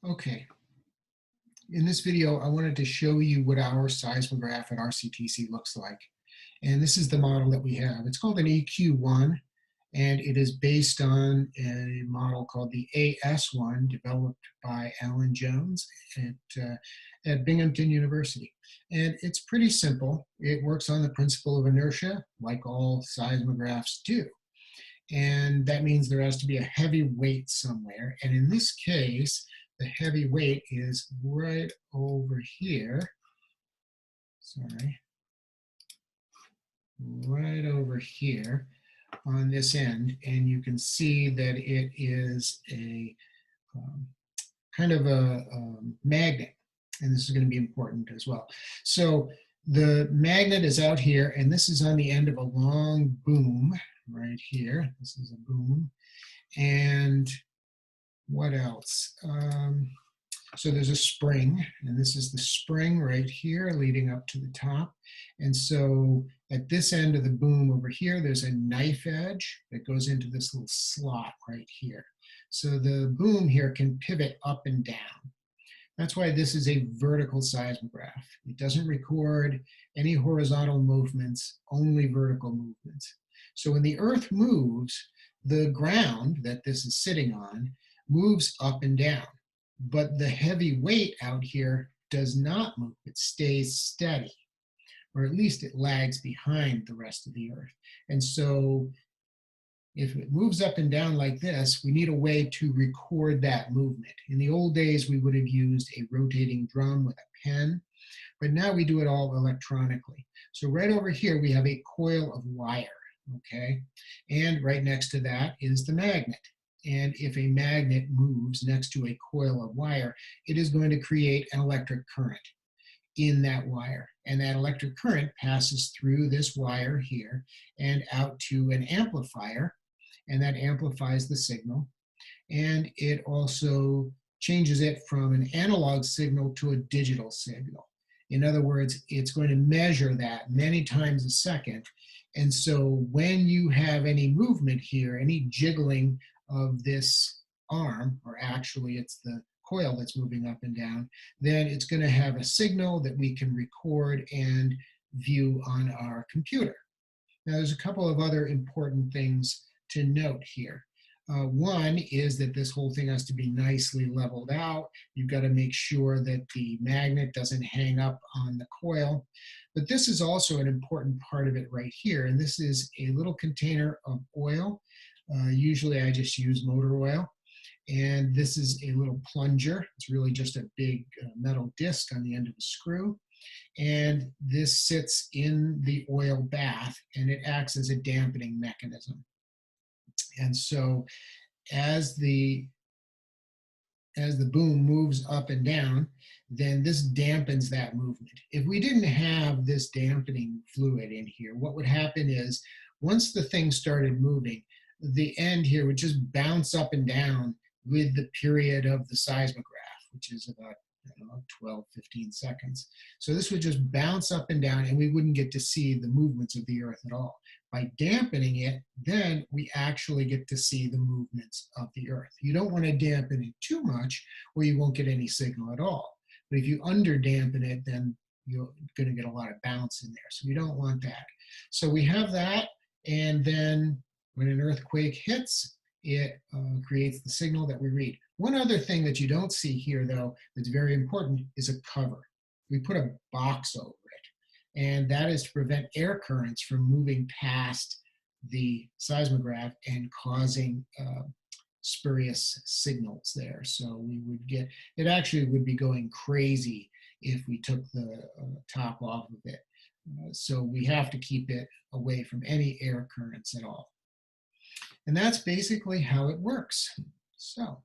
Okay, in this video, I wanted to show you what our seismograph at RCTC looks like. And this is the model that we have. It's called an EQ1, and it is based on a model called the AS1, developed by Alan Jones at Binghamton University. And it's pretty simple. It works on the principle of inertia, like all seismographs do. And that means there has to be a heavy weight somewhere. And in this case, the heavy weight is right over here. Sorry, right over here on this end. And you can see that it is a kind of a magnet. And this is going to be important as well. So the magnet is out here, and this is on the end of a long boom right here. This is a boom. And what else? So there's a spring, and this is the spring right here leading up to the top. And so at this end of the boom over here, there's a knife edge that goes into this little slot right here. So the boom here can pivot up and down. That's why this is a vertical seismograph. It doesn't record any horizontal movements, only vertical movements. So when the Earth moves, the ground that this is sitting on moves up and down. But the heavy weight out here does not move. It stays steady, or at least it lags behind the rest of the Earth. And so if it moves up and down like this, we need a way to record that movement. In the old days, we would have used a rotating drum with a pen, but now we do it all electronically. So right over here, we have a coil of wire, okay? And right next to that is the magnet. And if a magnet moves next to a coil of wire, it is going to create an electric current in that wire. And that electric current passes through this wire here and out to an amplifier, and that amplifies the signal. And it also changes it from an analog signal to a digital signal. In other words, it's going to measure that many times a second. And so when you have any movement here, any jiggling of this arm, or actually it's the coil that's moving up and down, then it's going to have a signal that we can record and view on our computer. Now, there's a couple of other important things to note here. One is that this whole thing has to be nicely leveled out. You've got to make sure that the magnet doesn't hang up on the coil. But this is also an important part of it right here. And this is a little container of oil. Usually I just use motor oil. And this is a little plunger. It's really just a big metal disc on the end of a screw. And this sits in the oil bath, and it acts as a dampening mechanism. And so as the boom moves up and down, then this dampens that movement. If we didn't have this dampening fluid in here, what would happen is once the thing started moving, the end here would just bounce up and down with the period of the seismograph, which is about 12, 15 seconds. So this would just bounce up and down, and we wouldn't get to see the movements of the Earth at all. By dampening it, then we actually get to see the movements of the Earth. You don't want to dampen it too much, or you won't get any signal at all. But if you under dampen it, then you're going to get a lot of bounce in there. So we don't want that. So we have that, and then when an earthquake hits, it creates the signal that we read. One other thing that you don't see here, though, that's very important is a cover. We put a box over it, and that is to prevent air currents from moving past the seismograph and causing spurious signals there. So we would get, it actually would be going crazy if we took the top off of it. So we have to keep it away from any air currents at all. And that's basically how it works. So